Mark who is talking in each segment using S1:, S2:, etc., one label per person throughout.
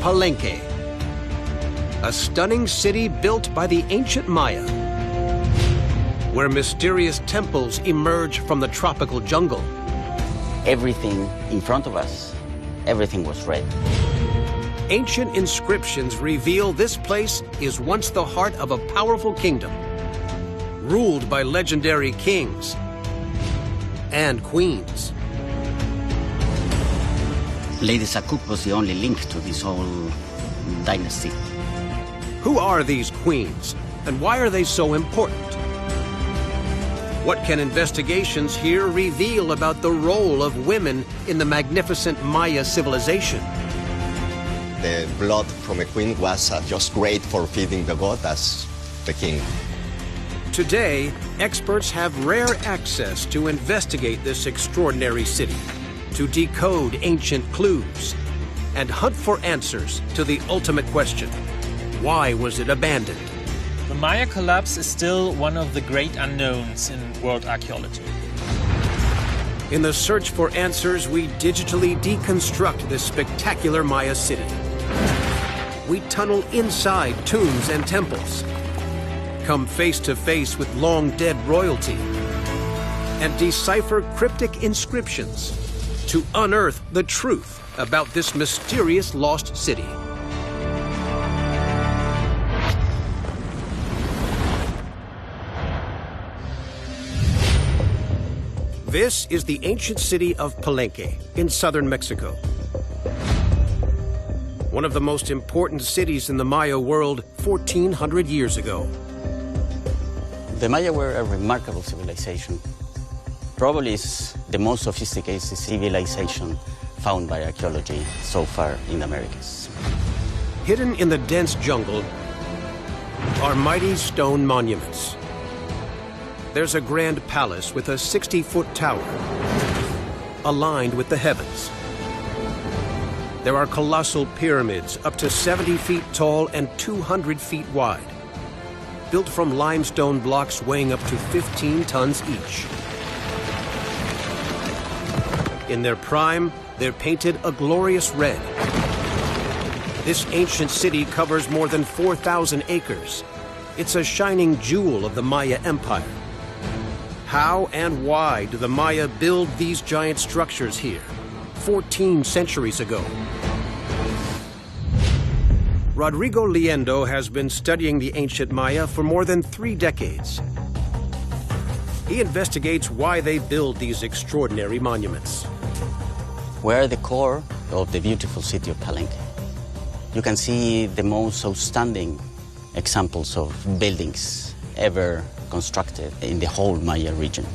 S1: Palenque, a stunning city built by the ancient Maya, where mysterious temples emerge from the tropical jungle.
S2: Everything in front of us, everything was red.
S1: Ancient inscriptions reveal this place is once the heart of a powerful kingdom, ruled by legendary kings and queens.
S2: Lady Sakuk was the only link to this whole dynasty.
S1: Who are these queens, and why are they so important? What can investigations here reveal about the role of women in the magnificent Maya civilization?
S3: The blood from a queen was just great for feeding the god as the king.
S1: Today, experts have rare access to investigate this extraordinary city, to decode ancient clues, and hunt for answers to the ultimate question: why was it abandoned?
S4: The Maya collapse is still one of the great unknowns in world archaeology.
S1: In the search for answers, we digitally deconstruct this spectacular Maya city. We tunnel inside tombs and temples, come face to face with long-dead royalty, and decipher cryptic inscriptions to unearth the truth about this mysterious lost city. This is the ancient city of Palenque in southern Mexico. One of the most important cities in the Maya world 1,400 years ago.
S2: The Maya were a remarkable civilization. Probably is the most sophisticated civilization found by archaeology so far in the Americas.
S1: Hidden in the dense jungle are mighty stone monuments. There's a grand palace with a 60-foot tower, aligned with the heavens. There are colossal pyramids up to 70 feet tall and 200 feet wide, built from limestone blocks weighing up to 15 tons each. In their prime, they're painted a glorious red. This ancient city covers more than 4,000 acres. It's a shining jewel of the Maya Empire. How and why do the Maya build these giant structures here, 14 centuries ago? Rodrigo Liendo has been studying the ancient Maya for more than 3 decades. He investigates why they build these extraordinary monuments.
S2: We're the core of the beautiful city of Palenque. You can see the most outstanding examples of buildings ever constructed in the whole Maya region.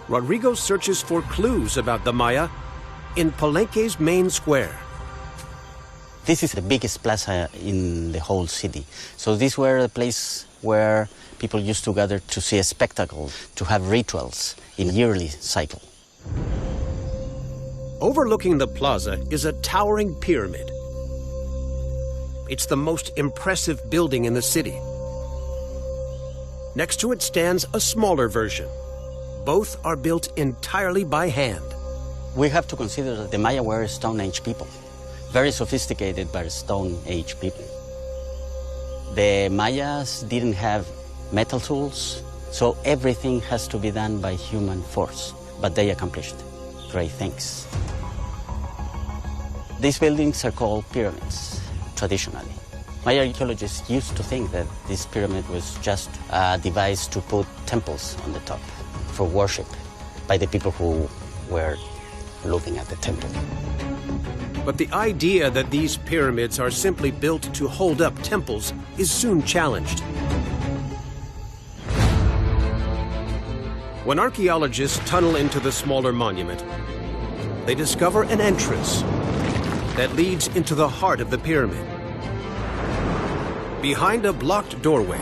S1: Rodrigo searches for clues about the Maya in Palenque's main square.
S2: This is the biggest plaza in the whole city. So these were a place where people used to gather to see a spectacle, to have rituals in yearly cycle.
S1: Overlooking the plaza is a towering pyramid. It's the most impressive building in the city. Next to it stands a smaller version. Both are built entirely by hand.
S2: We have to consider that the Maya were Stone Age people, very sophisticated but Stone Age people. The Mayas didn't have metal tools, so everything has to be done by human force, but they accomplished great things. These buildings are called pyramids, traditionally. Maya archaeologists used to think that this pyramid was just a device to put temples on the top for worship by the people who were looking at the temple.
S1: But the idea that these pyramids are simply built to hold up temples is soon challenged. When archaeologists tunnel into the smaller monument, they discover an entrance that leads into the heart of the pyramid. Behind a blocked doorway,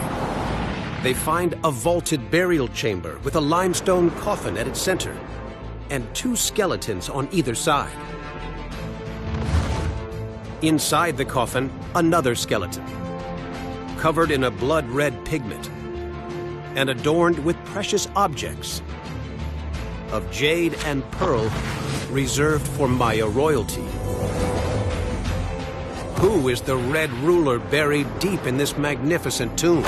S1: they find a vaulted burial chamber with a limestone coffin at its center and 2 skeletons on either side. Inside the coffin, another skeleton, covered in a blood-red pigment and adorned with precious objects of jade and pearl reserved for Maya royalty. Who is the Red Ruler buried deep in this magnificent tomb?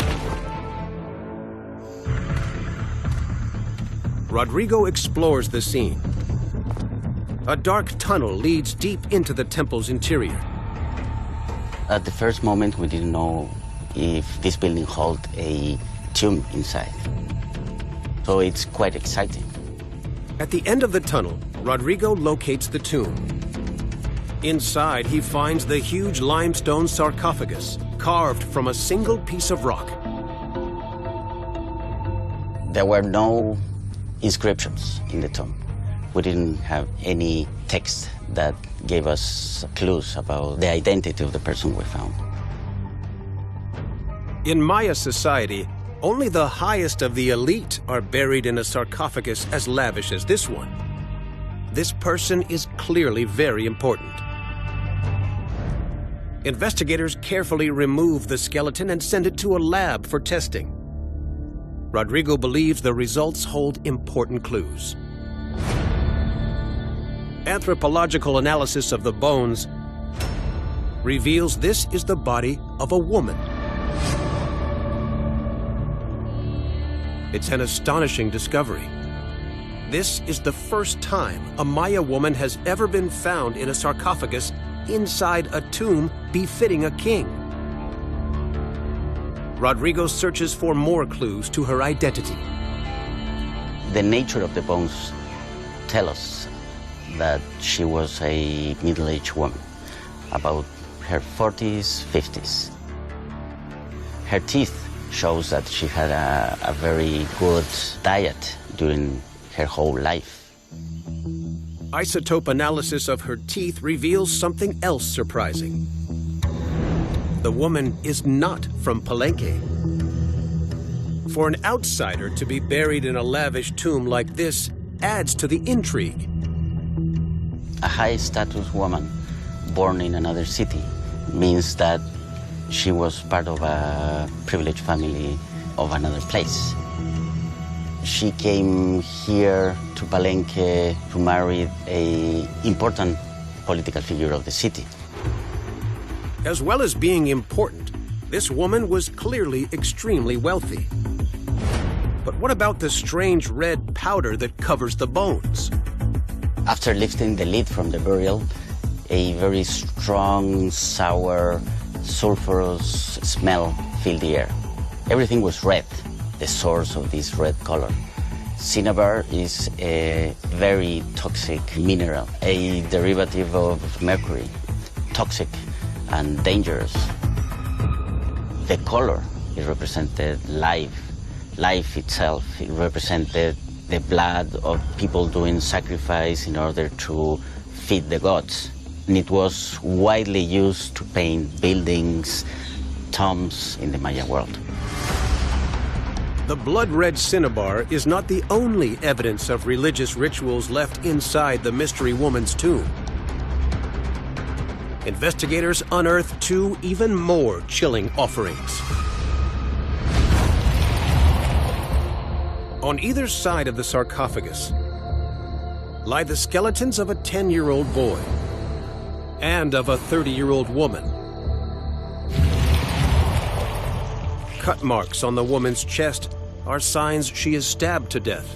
S1: Rodrigo explores the scene. A dark tunnel leads deep into the temple's interior.
S2: At the first moment, we didn't know if this building held a tomb inside. So it's quite exciting.
S1: At the end of the tunnel, Rodrigo locates the tomb. Inside, he finds the huge limestone sarcophagus, carved from a single piece of rock.
S2: There were no inscriptions in the tomb. We didn't have any text that gave us clues about the identity of the person we found.
S1: In Maya society, only the highest of the elite are buried in a sarcophagus as lavish as this one. This person is clearly very important. Investigators carefully remove the skeleton and send it to a lab for testing. Rodrigo believes the results hold important clues. Anthropological analysis of the bones reveals this is the body of a woman. It's an astonishing discovery. This is the first time a Maya woman has ever been found in a sarcophagus inside a tomb befitting a king. Rodrigo searches for more clues to her identity.
S2: The nature of the bones tell us that she was a middle-aged woman, about her 40s, 50s. Her teeth shows that she had a very good diet during her whole life.
S1: Isotope analysis of her teeth reveals something else surprising. The woman is not from Palenque. For an outsider to be buried in a lavish tomb like this adds to the intrigue.
S2: A high-status woman born in another city means that she was part of a privileged family of another place. She came here to Palenque to marry an important political figure of the city.
S1: As well as being important, this woman was clearly extremely wealthy. But what about the strange red powder that covers the bones?
S2: After lifting the lid from the burial, a very strong, sour, sulfurous smell filled the air. Everything was red, the source of this red color. Cinnabar is a very toxic mineral, a derivative of mercury, toxic and dangerous. The color, it represented life itself. It represented the blood of people doing sacrifice in order to feed the gods. And it was widely used to paint buildings, tombs in the Maya world.
S1: The blood-red cinnabar is not the only evidence of religious rituals left inside the mystery woman's tomb. Investigators unearth two even more chilling offerings. On either side of the sarcophagus lie the skeletons of a 10-year-old boy and of a 30-year-old woman. Cut marks on the woman's chest are signs she is stabbed to death,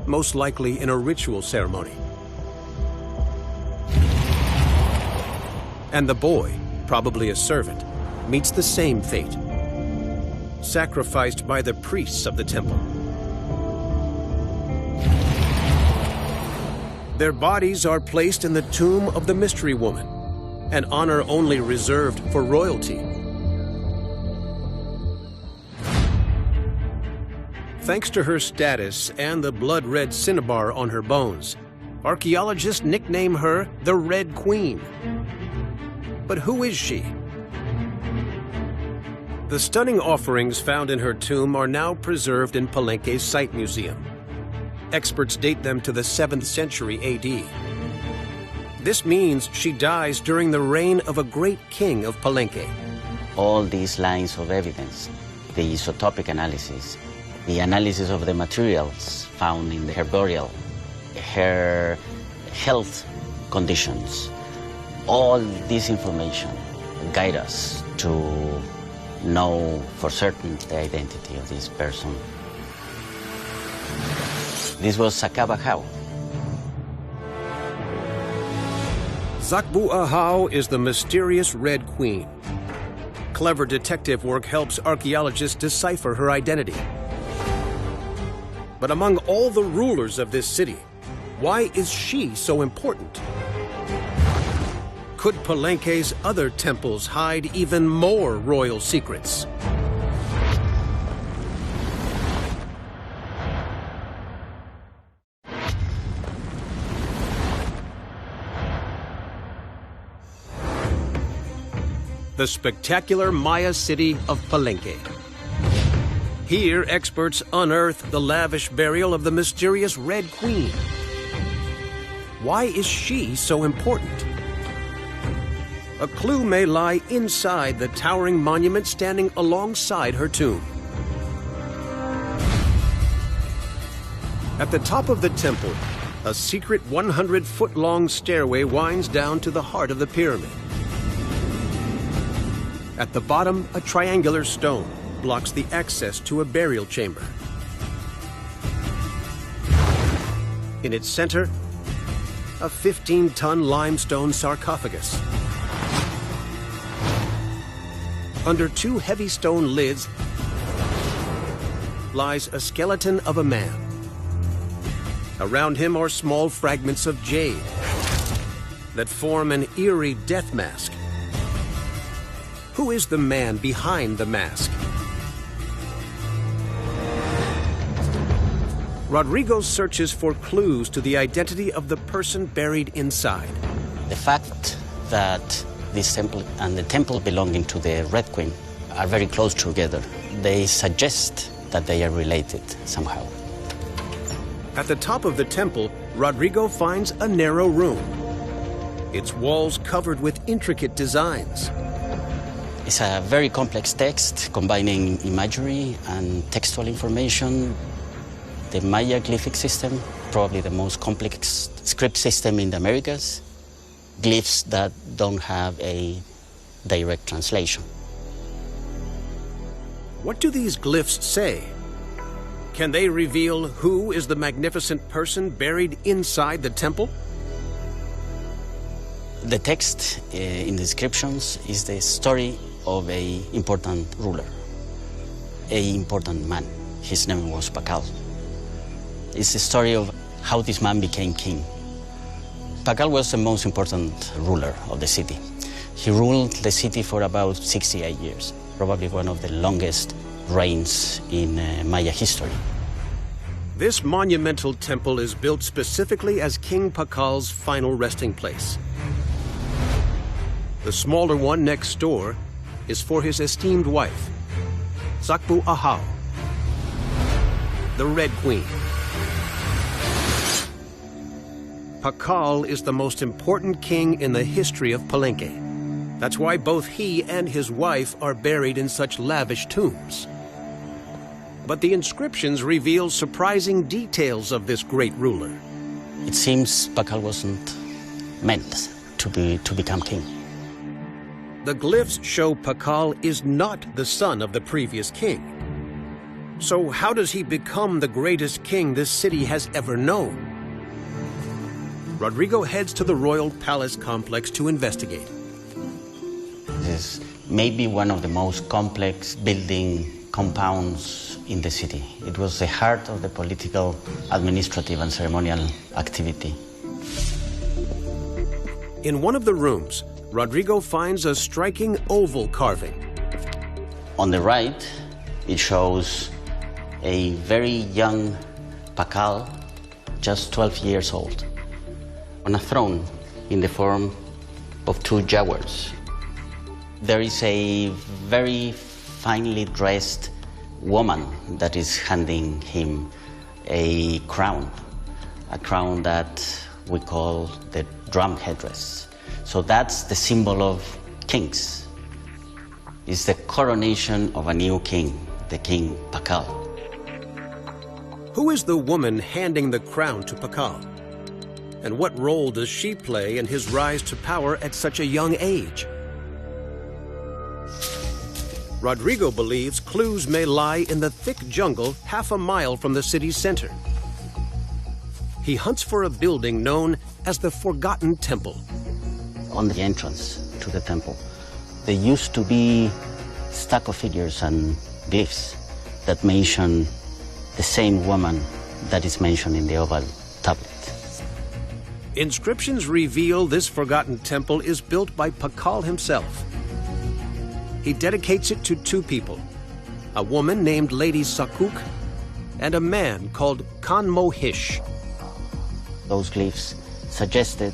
S1: most likely in a ritual ceremony. And the boy, probably a servant, meets the same fate, sacrificed by the priests of the temple. Their bodies are placed in the tomb of the mystery woman, an honor only reserved for royalty. Thanks to her status and the blood-red cinnabar on her bones, archaeologists nickname her the Red Queen. But who is she? The stunning offerings found in her tomb are now preserved in Palenque's Site Museum. Experts date them to the 7th century AD. This means she dies during the reign of a great king of Palenque.
S2: All these lines of evidence, the isotopic analysis, the analysis of the materials found in her burial, her health conditions, all this information guide us to know for certain the identity of this person. This was Sakabahau.
S1: Zakbu-Ahau is the mysterious Red Queen. Clever detective work helps archaeologists decipher her identity. But among all the rulers of this city, why is she so important? Could Palenque's other temples hide even more royal secrets? The spectacular Maya city of Palenque. Here, experts unearth the lavish burial of the mysterious Red Queen. Why is she so important? A clue may lie inside the towering monument standing alongside her tomb. At the top of the temple, a secret 100-foot-long stairway winds down to the heart of the pyramid. At the bottom, a triangular stone blocks the access to a burial chamber. In its center, a 15-ton limestone sarcophagus. Under two heavy stone lids lies a skeleton of a man. Around him are small fragments of jade that form an eerie death mask. Who is the man behind the mask? Rodrigo searches for clues to the identity of the person buried inside.
S2: The fact that this temple and the temple belonging to the Red Queen are very close together, they suggest that they are related somehow.
S1: At the top of the temple, Rodrigo finds a narrow room. Its walls covered with intricate designs.
S2: It's a very complex text combining imagery and textual information. The Maya glyphic system, probably the most complex script system in the Americas. Glyphs that don't have a direct translation.
S1: What do these glyphs say? Can they reveal who is the magnificent person buried inside the temple?
S2: The text in the inscriptions is the story of an important ruler, an important man. His name was Pakal. It's the story of how this man became king. Pakal was the most important ruler of the city. He ruled the city for about 68 years, probably one of the longest reigns in Maya history.
S1: This monumental temple is built specifically as King Pakal's final resting place. The smaller one next door is for his esteemed wife, Zakbu-Ahau, the Red Queen. Pakal is the most important king in the history of Palenque. That's why both he and his wife are buried in such lavish tombs. But the inscriptions reveal surprising details of this great ruler.
S2: It seems Pakal wasn't meant to become king.
S1: The glyphs show Pakal is not the son of the previous king. So how does he become the greatest king this city has ever known? Rodrigo heads to the royal palace complex to investigate.
S2: This is maybe one of the most complex building compounds in the city. It was the heart of the political, administrative, and ceremonial activity.
S1: In one of the rooms, Rodrigo finds a striking oval carving.
S2: On the right, it shows a very young Pakal, just 12 years old, on a throne in the form of two jaguars. There is a very finely dressed woman that is handing him a crown that we call the drum headdress. So that's the symbol of kings. It's the coronation of a new king, the King Pakal.
S1: Who is the woman handing the crown to Pakal? And what role does she play in his rise to power at such a young age? Rodrigo believes clues may lie in the thick jungle half a mile from the city's center. He hunts for a building known as the Forgotten Temple.
S2: On the entrance to the temple, there used to be stucco figures and glyphs that mention the same woman that is mentioned in the oval tablet.
S1: Inscriptions reveal this forgotten temple is built by Pakal himself. He dedicates it to two people, a woman named Lady Sakuk and a man called Kanmo Hish.
S2: Those glyphs suggested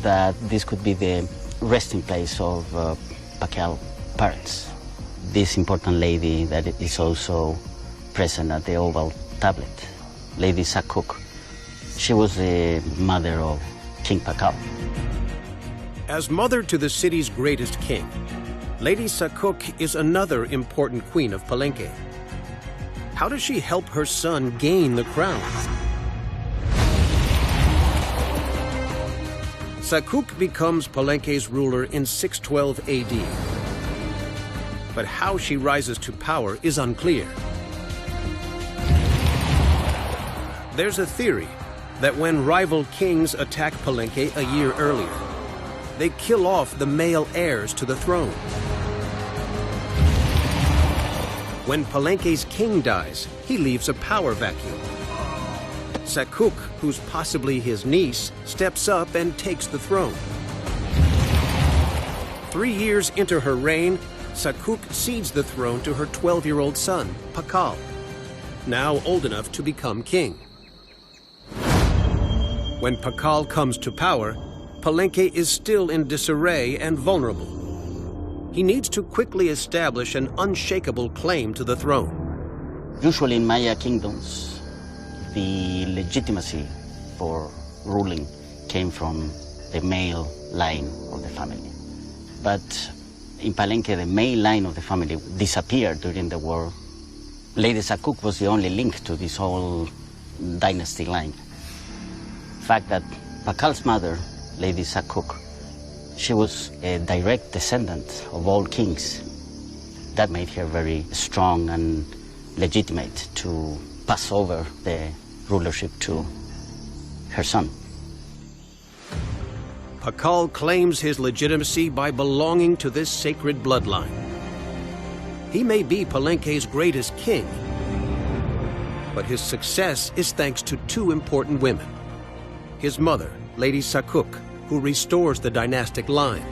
S2: that this could be the resting place of Pakal's parents. This important lady that is also present at the oval tablet, Lady Sakuk, she was the mother of King Pakal.
S1: As mother to the city's greatest king, Lady Sakuk is another important queen of Palenque. How does she help her son gain the crown? Sakuk becomes Palenque's ruler in 612 AD. But how she rises to power is unclear. There's a theory that when rival kings attack Palenque a year earlier, they kill off the male heirs to the throne. When Palenque's king dies, he leaves a power vacuum. Sakuk, who's possibly his niece, steps up and takes the throne. 3 years into her reign, Sakuk cedes the throne to her 12-year-old son, Pakal, now old enough to become king. When Pakal comes to power, Palenque is still in disarray and vulnerable. He needs to quickly establish an unshakable claim to the throne.
S2: Usually in Maya kingdoms, the legitimacy for ruling came from the male line of the family. But in Palenque, the male line of the family disappeared during the war. Lady Sakuk was the only link to this whole dynasty line. The fact that Pakal's mother, Lady Sakuk, she was a direct descendant of all kings. That made her very strong and legitimate to pass over the rulership to her son.
S1: Pakal claims his legitimacy by belonging to this sacred bloodline. He may be Palenque's greatest king, but his success is thanks to two important women. His mother, Lady Sakuk, who restores the dynastic line,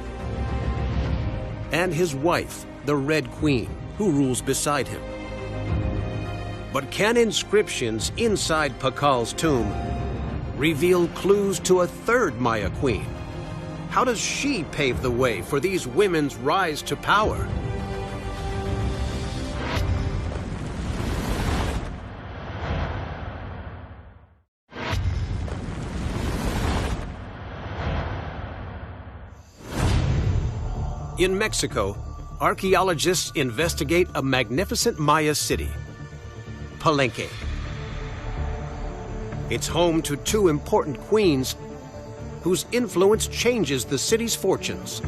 S1: and his wife, the Red Queen, who rules beside him. But can inscriptions inside Pakal's tomb reveal clues to a third Maya queen? How does she pave the way for these women's rise to power? In Mexico, archaeologists investigate a magnificent Maya city, Palenque. It's home to two important queens whose influence changes the city's fortunes.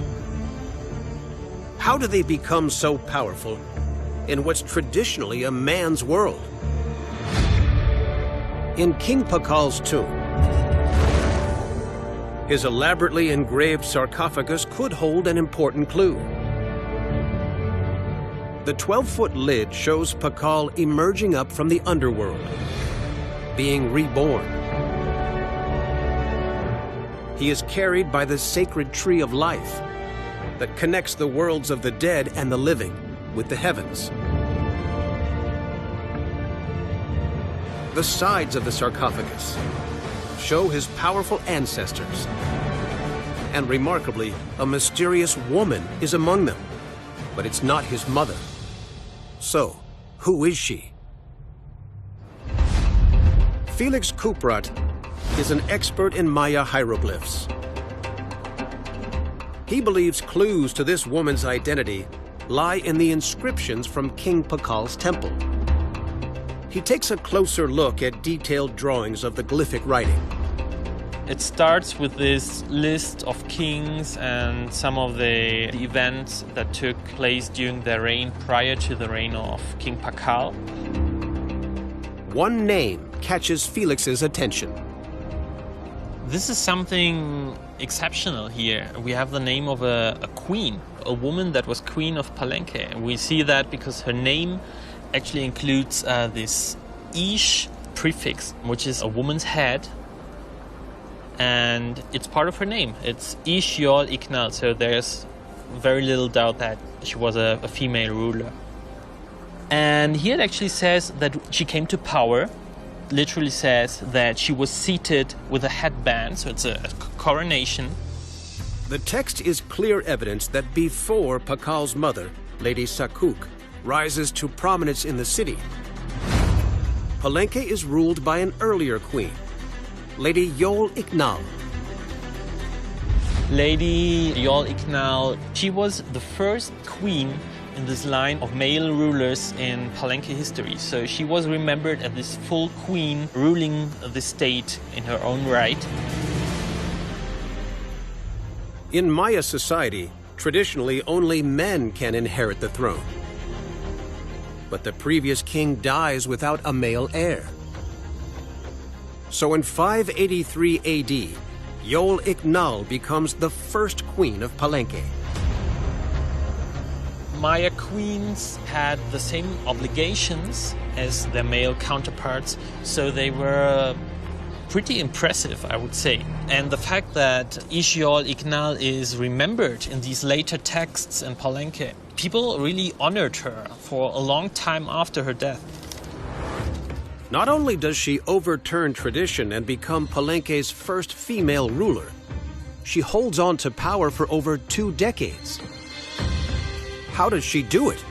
S1: How do they become so powerful in what's traditionally a man's world? In King Pakal's tomb, his elaborately engraved sarcophagus could hold an important clue. The 12-foot lid shows Pakal emerging up from the underworld, being reborn. He is carried by the sacred tree of life that connects the worlds of the dead and the living with the heavens. The sides of the sarcophagus show his powerful ancestors. And remarkably, a mysterious woman is among them, but it's not his mother. So, who is she? Felix Kuprat is an expert in Maya hieroglyphs. He believes clues to this woman's identity lie in the inscriptions from King Pakal's temple. He takes a closer look at detailed drawings of the glyphic writing.
S4: It starts with this list of kings and some of the events that took place during their reign prior to the reign of King Pakal.
S1: One name catches Felix's attention.
S4: This is something exceptional here. We have the name of a queen, a woman that was queen of Palenque. We see that because her name actually includes this ish prefix, which is a woman's head, and it's part of her name. It's Ish Yol Iknal, so there's very little doubt that she was a female ruler. And here it actually says that she came to power. Literally says that she was seated with a headband, so it's a coronation.
S1: The text is clear evidence that before Pakal's mother, Lady Sakuk, rises to prominence in the city, Palenque is ruled by an earlier queen, Lady Yol Iknal.
S4: Lady Yol Iknal, she was the first queen in this line of male rulers in Palenque history. So she was remembered as this full queen ruling the state in her own right.
S1: In Maya society, traditionally only men can inherit the throne. But the previous king dies without a male heir. So in 583 AD, Yol Iknal becomes the first queen of Palenque.
S4: Maya queens had the same obligations as their male counterparts, so they were pretty impressive, I would say. And the fact that Ish Yol Iknal is remembered in these later texts in Palenque, people really honored her for a long time after her death.
S1: Not only does she overturn tradition and become Palenque's first female ruler, she holds on to power for over 2 decades. How does she do it?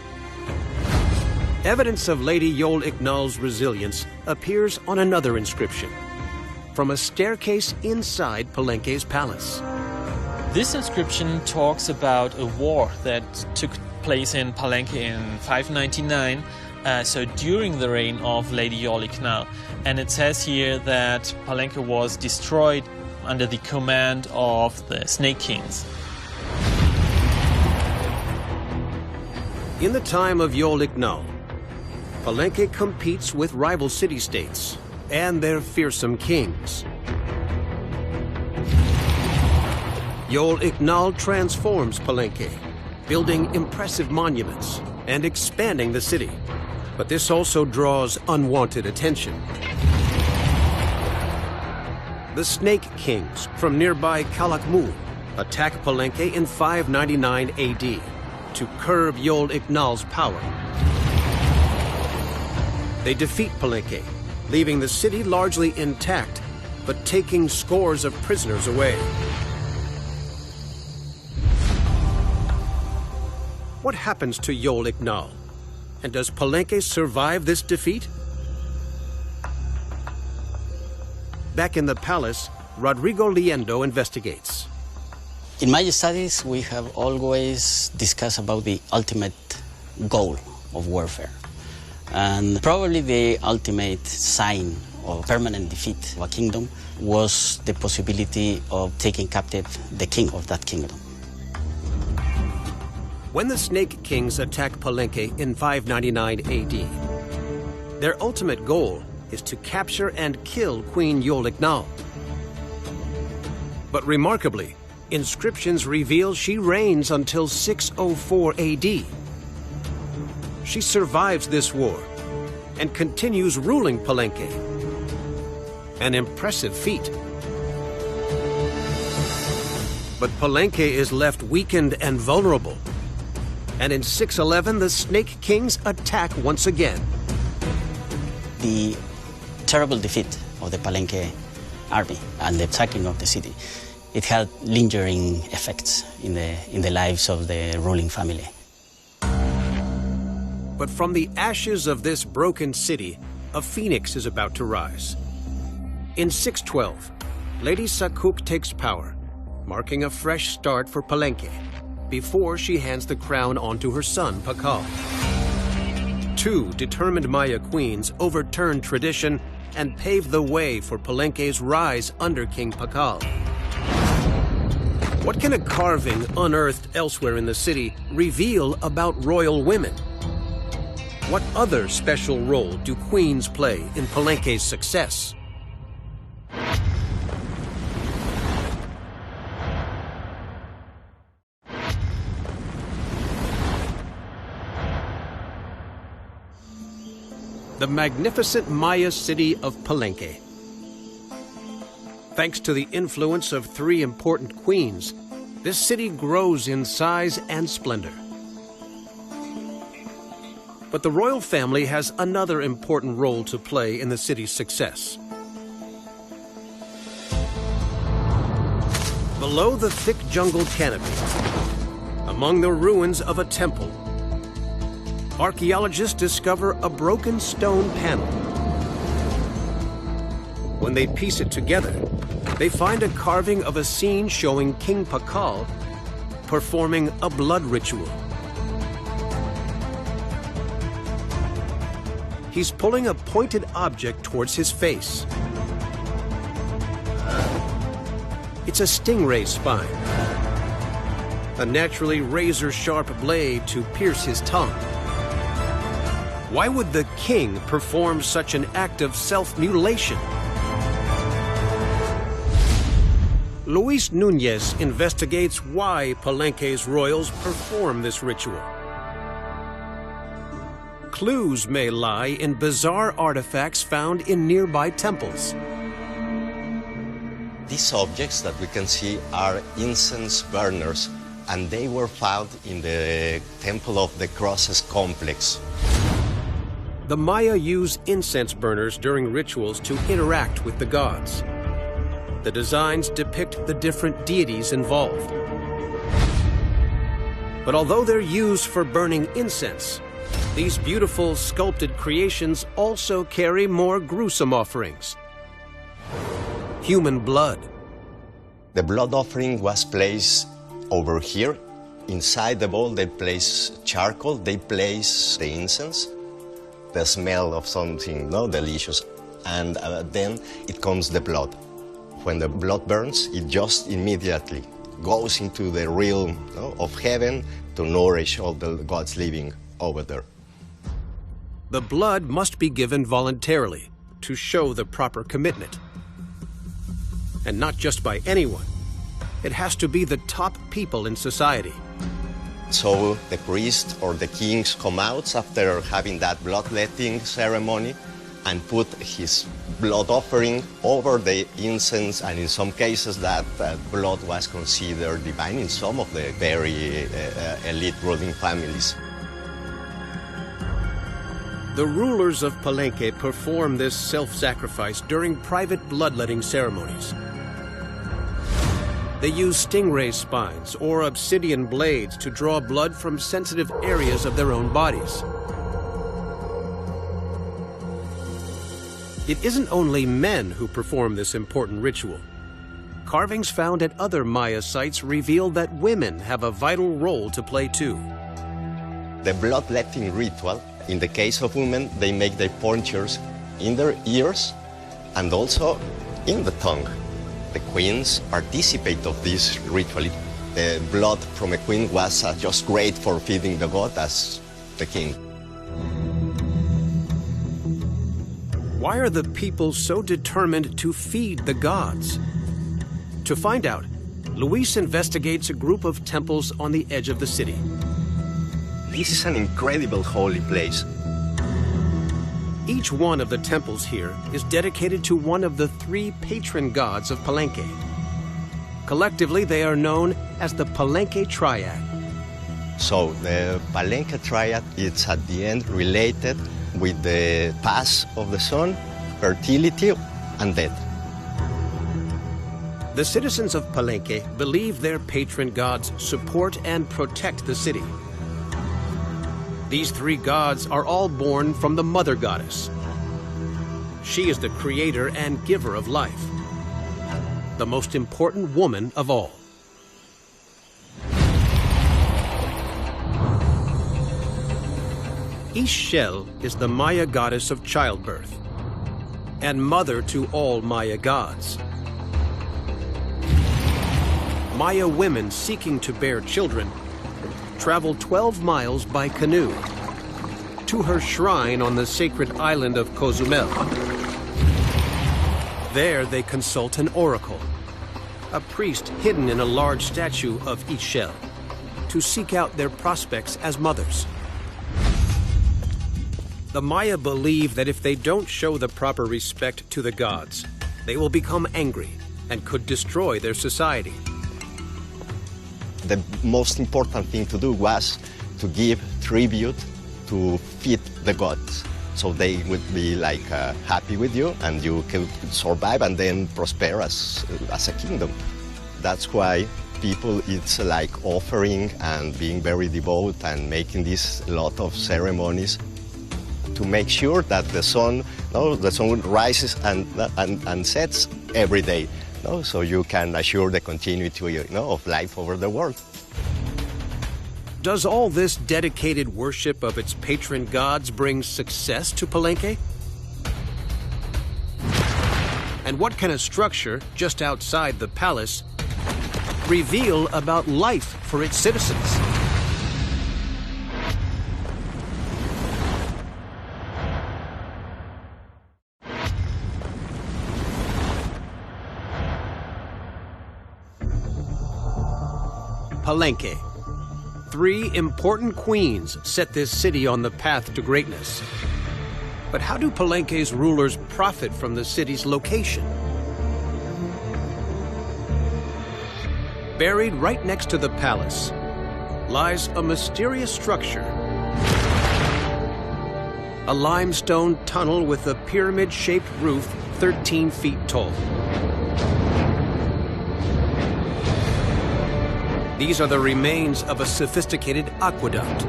S1: Evidence of Lady Yol Iknal's resilience appears on another inscription, from a staircase inside Palenque's palace.
S4: This inscription talks about a war that took place in Palenque in 599, so during the reign of Lady Yol Iknal. And it says here that Palenque was destroyed under the command of the Snake Kings.
S1: In the time of Yol Iknal, Palenque competes with rival city-states and their fearsome kings. Yol Iknal transforms Palenque, building impressive monuments and expanding the city. But this also draws unwanted attention. The Snake Kings from nearby Calakmul attack Palenque in 599 AD. To curb Yol Iknal's power. They defeat Palenque, leaving the city largely intact, but taking scores of prisoners away. What happens to Yol Iknal? And does Palenque survive this defeat? Back in the palace, Rodrigo Liendo investigates.
S2: In my studies, we have always discussed about the ultimate goal of warfare. And probably the ultimate sign of permanent defeat of a kingdom was the possibility of taking captive the king of that kingdom.
S1: When the Snake Kings attack Palenque in 599 AD, their ultimate goal is to capture and kill Queen Yol Iknal. But remarkably, inscriptions reveal she reigns until 604 AD. She survives this war and continues ruling Palenque. An impressive feat. But Palenque is left weakened and vulnerable. And in 611, the Snake Kings attack once again.
S2: The terrible defeat of the Palenque army and the sacking of the city, it had lingering effects in the lives of the ruling family.
S1: But from the ashes of this broken city, a phoenix is about to rise. In 612, Lady Sakuk takes power, marking a fresh start for Palenque, before she hands the crown on to her son, Pakal. 2 determined Maya queens overturn tradition and paved the way for Palenque's rise under King Pakal. What can a carving unearthed elsewhere in the city reveal about royal women? What other special role do queens play in Palenque's success? The magnificent Maya city of Palenque. Thanks to the influence of three important queens, this city grows in size and splendor. But the royal family has another important role to play in the city's success. Below the thick jungle canopy, among the ruins of a temple, archaeologists discover a broken stone panel. When they piece it together, they find a carving of a scene showing King Pakal performing a blood ritual. He's pulling a pointed object towards his face. It's a stingray spine, a naturally razor-sharp blade to pierce his tongue. Why would the king perform such an act of self-mutilation? Luis Nunez investigates why Palenque's royals perform this ritual. Clues may lie in bizarre artifacts found in nearby temples.
S3: These objects that we can see are incense burners, and they were found in the Temple of the Crosses complex.
S1: The Maya used incense burners during rituals to interact with the gods. The designs depict the different deities involved. But although they're used for burning incense, these beautiful sculpted creations also carry more gruesome offerings. Human blood.
S3: The blood offering was placed over here. Inside the bowl, they place charcoal, they place the incense, the smell of something delicious, and then it comes the blood. When the blood burns, it just immediately goes into the realm of heaven to nourish all the gods living over there.
S1: The blood must be given voluntarily to show the proper commitment. And not just by anyone. It has to be the top people in society.
S3: So the priest or the kings come out after having that bloodletting ceremony and put his blood offering over the incense, and in some cases that blood was considered divine in some of the very elite ruling families.
S1: The rulers of Palenque perform this self-sacrifice during private bloodletting ceremonies. They use stingray spines or obsidian blades to draw blood from sensitive areas of their own bodies. It isn't only men who perform this important ritual. Carvings found at other Maya sites reveal that women have a vital role to play too.
S3: The bloodletting ritual, in the case of women, they make their punctures in their ears and also in the tongue. The queens participate of this ritual. The blood from a queen was just great for feeding the god as the king.
S1: Why are the people so determined to feed the gods? To find out, Luis investigates a group of temples on the edge of the city.
S3: This is an incredible holy place.
S1: Each one of the temples here is dedicated to one of the three patron gods of Palenque. Collectively, they are known as the Palenque Triad.
S3: So the Palenque Triad is at the end related with the pass of the sun, fertility, and death.
S1: The citizens of Palenque believe their patron gods support and protect the city. These three gods are all born from the mother goddess. She is the creator and giver of life, the most important woman of all. Ixchel is the Maya goddess of childbirth. and mother to all Maya gods. Maya women seeking to bear children travel 12 miles by canoe to her shrine on the sacred island of Cozumel. There they consult an oracle, a priest hidden in a large statue of each shell, to seek out their prospects as mothers. The Maya believe that if they don't show the proper respect to the gods, they will become angry and could destroy their society.
S3: The most important thing to do was to give tribute to feed the gods. So they would be like happy with you and you could survive and then prosper as a kingdom. That's why people, it's like offering and being very devout and making this lot of ceremonies to make sure that the sun rises and sets every day. So you can assure the continuity of life over the world.
S1: Does all this dedicated worship of its patron gods bring success to Palenque? And what can a structure just outside the palace reveal about life for its citizens? Palenque. 3 important queens set this city on the path to greatness. But how do Palenque's rulers profit from the city's location? Buried right next to the palace lies a mysterious structure. A limestone tunnel with a pyramid-shaped roof 13 feet tall. These are the remains of a sophisticated aqueduct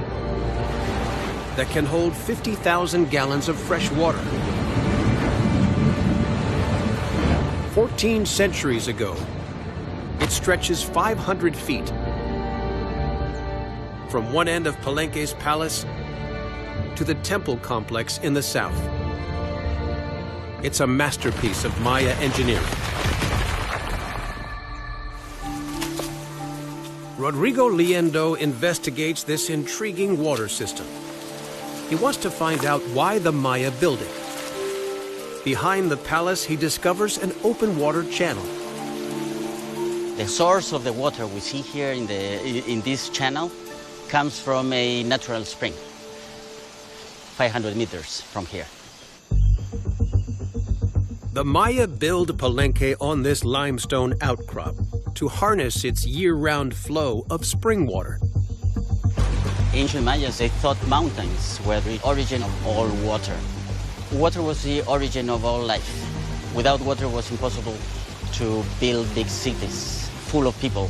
S1: that can hold 50,000 gallons of fresh water. 14 centuries ago, it stretches 500 feet from one end of Palenque's palace to the temple complex in the south. It's a masterpiece of Maya engineering. Rodrigo Liendo investigates this intriguing water system. He wants to find out why the Maya built it. Behind the palace, he discovers an open water channel.
S2: The source of the water we see here in this channel comes from a natural spring, 500 meters from here.
S1: The Maya build Palenque on this limestone outcrop to harness its year-round flow of spring water.
S2: Ancient Mayas, they thought mountains were the origin of all water. Water was the origin of all life. Without water, it was impossible to build big cities full of people.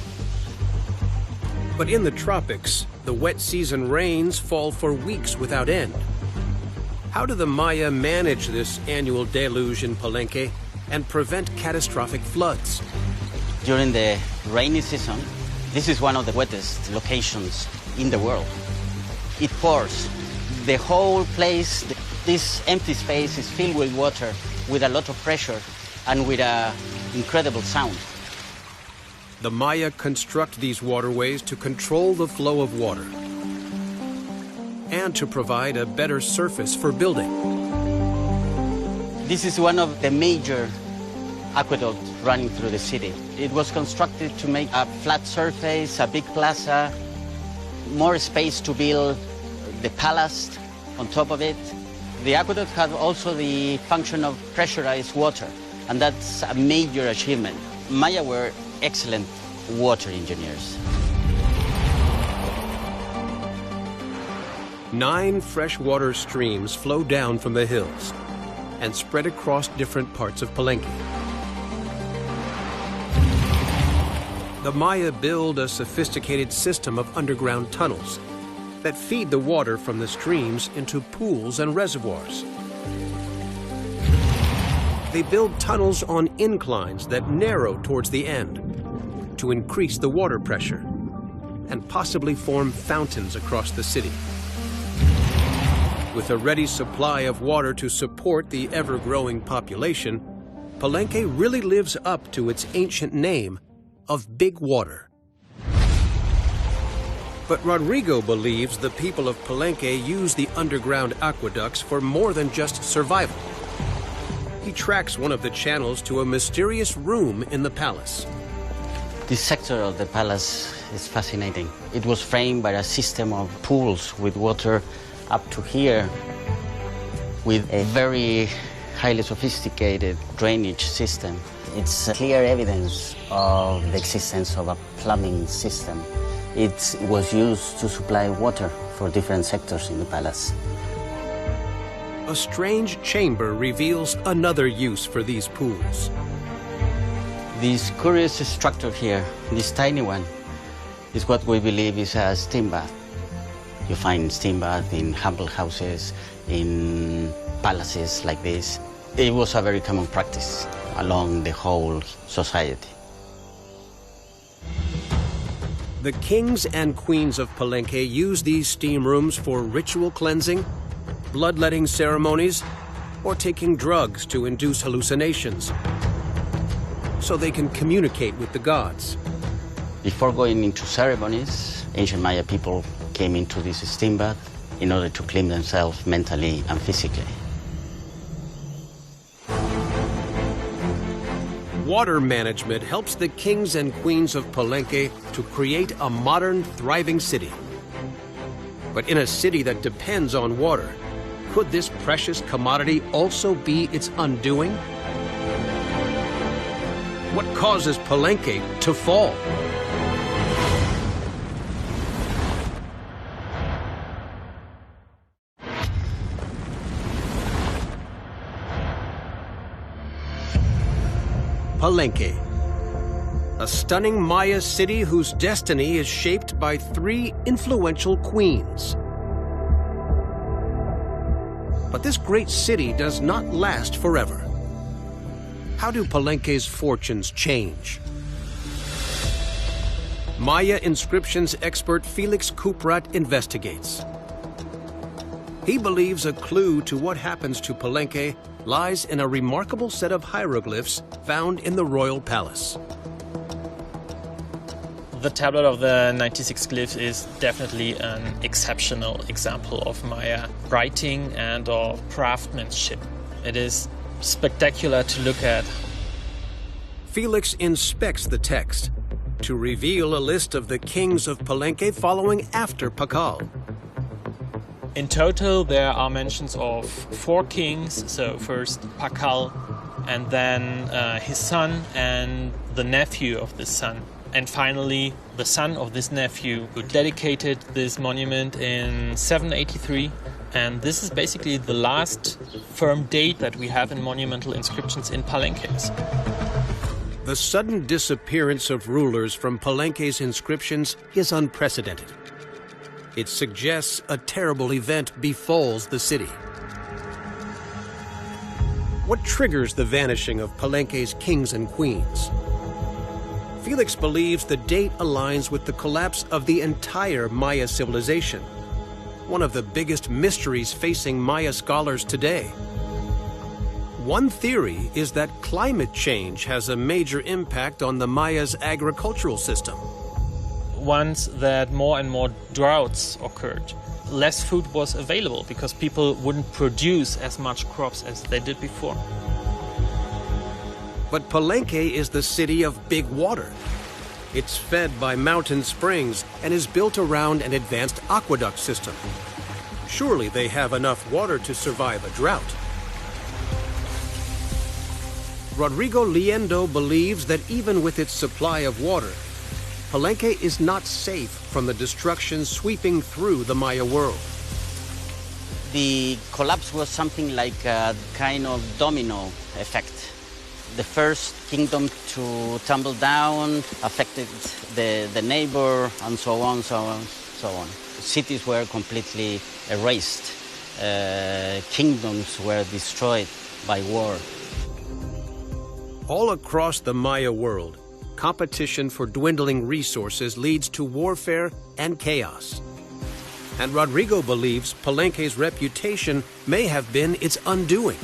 S1: But in the tropics, the wet season rains fall for weeks without end. How do the Maya manage this annual deluge in Palenque and prevent catastrophic floods?
S2: During the rainy season, this is one of the wettest locations in the world. It pours. The whole place, this empty space is filled with water, with a lot of pressure and with an incredible sound.
S1: The Maya construct these waterways to control the flow of water and to provide a better surface for building.
S2: This is one of the major aqueducts running through the city. It was constructed to make a flat surface, a big plaza, more space to build the palace on top of it. The aqueduct had also the function of pressurized water, and that's a major achievement. Maya were excellent water engineers.
S1: 9 freshwater streams flow down from the hills and spread across different parts of Palenque. The Maya build a sophisticated system of underground tunnels that feed the water from the streams into pools and reservoirs. They build tunnels on inclines that narrow towards the end to increase the water pressure and possibly form fountains across the city. With a ready supply of water to support the ever-growing population, Palenque really lives up to its ancient name of Big Water. But Rodrigo believes the people of Palenque use the underground aqueducts for more than just survival. He tracks one of the channels to a mysterious room in the palace.
S2: This sector of the palace is fascinating. It was framed by a system of pools with water up to here, with a very highly sophisticated drainage system. It's clear evidence of the existence of a plumbing system. It was used to supply water for different sectors in the palace.
S1: A strange chamber reveals another use for these pools.
S2: This curious structure here, this tiny one, is what we believe is a steam bath. You find steam bath in humble houses, in palaces like this. It was a very common practice along the whole society.
S1: The kings and queens of Palenque use these steam rooms for ritual cleansing, bloodletting ceremonies, or taking drugs to induce hallucinations, so they can communicate with the gods.
S2: Before going into ceremonies, ancient Maya people came into this steam bath in order to clean themselves mentally and physically.
S1: Water management helps the kings and queens of Palenque to create a modern, thriving city. But in a city that depends on water, could this precious commodity also be its undoing? What causes Palenque to fall? Palenque, a stunning Maya city whose destiny is shaped by 3 influential queens. But this great city does not last forever. How do Palenque's fortunes change? Maya inscriptions expert Felix Kuprat investigates. He believes a clue to what happens to Palenque lies in a remarkable set of hieroglyphs found in the royal palace.
S4: The tablet of the 96 glyphs is definitely an exceptional example of Maya writing and of craftsmanship. It is spectacular to look at.
S1: Felix inspects the text to reveal a list of the kings of Palenque following after Pakal.
S4: In total, there are mentions of 4 kings, so first Pakal, and then his son and the nephew of this son. And finally, the son of this nephew who dedicated this monument in 783. And this is basically the last firm date that we have in monumental inscriptions in Palenque.
S1: The sudden disappearance of rulers from Palenque's inscriptions is unprecedented. It suggests a terrible event befalls the city. What triggers the vanishing of Palenque's kings and queens? Felix believes the date aligns with the collapse of the entire Maya civilization, one of the biggest mysteries facing Maya scholars today. One theory is that climate change has a major impact on the Maya's agricultural system.
S4: Once that more and more droughts occurred, less food was available because people wouldn't produce as much crops as they did before.
S1: But Palenque is the city of big water. It's fed by mountain springs and is built around an advanced aqueduct system. Surely they have enough water to survive a drought. Rodrigo Liendo believes that even with its supply of water, Palenque is not safe from the destruction sweeping through the Maya world.
S2: The collapse was something like a kind of domino effect. The first kingdom to tumble down affected the neighbor, and so on, so on, so on. Cities were completely erased. Kingdoms were destroyed by war.
S1: All across the Maya world, competition for dwindling resources leads to warfare and chaos. And Rodrigo believes Palenque's reputation may have been its undoing.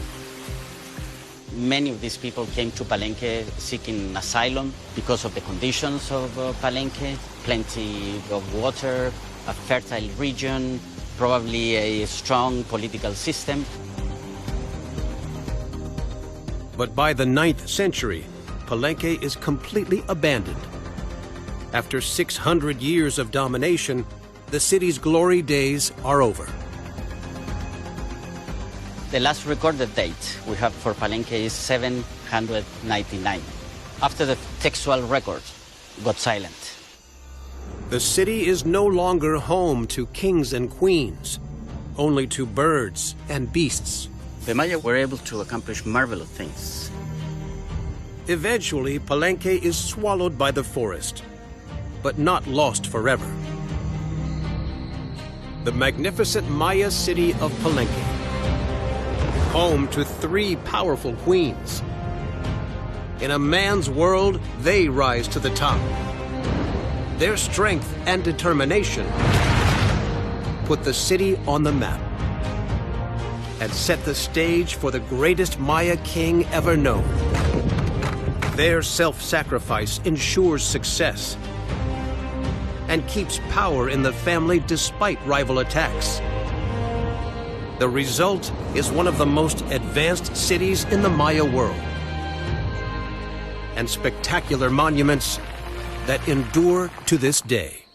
S2: Many of these people came to Palenque seeking asylum because of the conditions of Palenque, plenty of water, a fertile region, probably a strong political system.
S1: But by the 9th century, Palenque is completely abandoned. After 600 years of domination, the city's glory days are over.
S2: The last recorded date we have for Palenque is 799, after the textual record got silent.
S1: The city is no longer home to kings and queens, only to birds and beasts.
S2: The Maya were able to accomplish marvelous things.
S1: Eventually, Palenque is swallowed by the forest, but not lost forever. The magnificent Maya city of Palenque, home to 3 powerful queens. In a man's world, they rise to the top. Their strength and determination put the city on the map and set the stage for the greatest Maya king ever known. Their self-sacrifice ensures success and keeps power in the family despite rival attacks. The result is one of the most advanced cities in the Maya world, and spectacular monuments that endure to this day.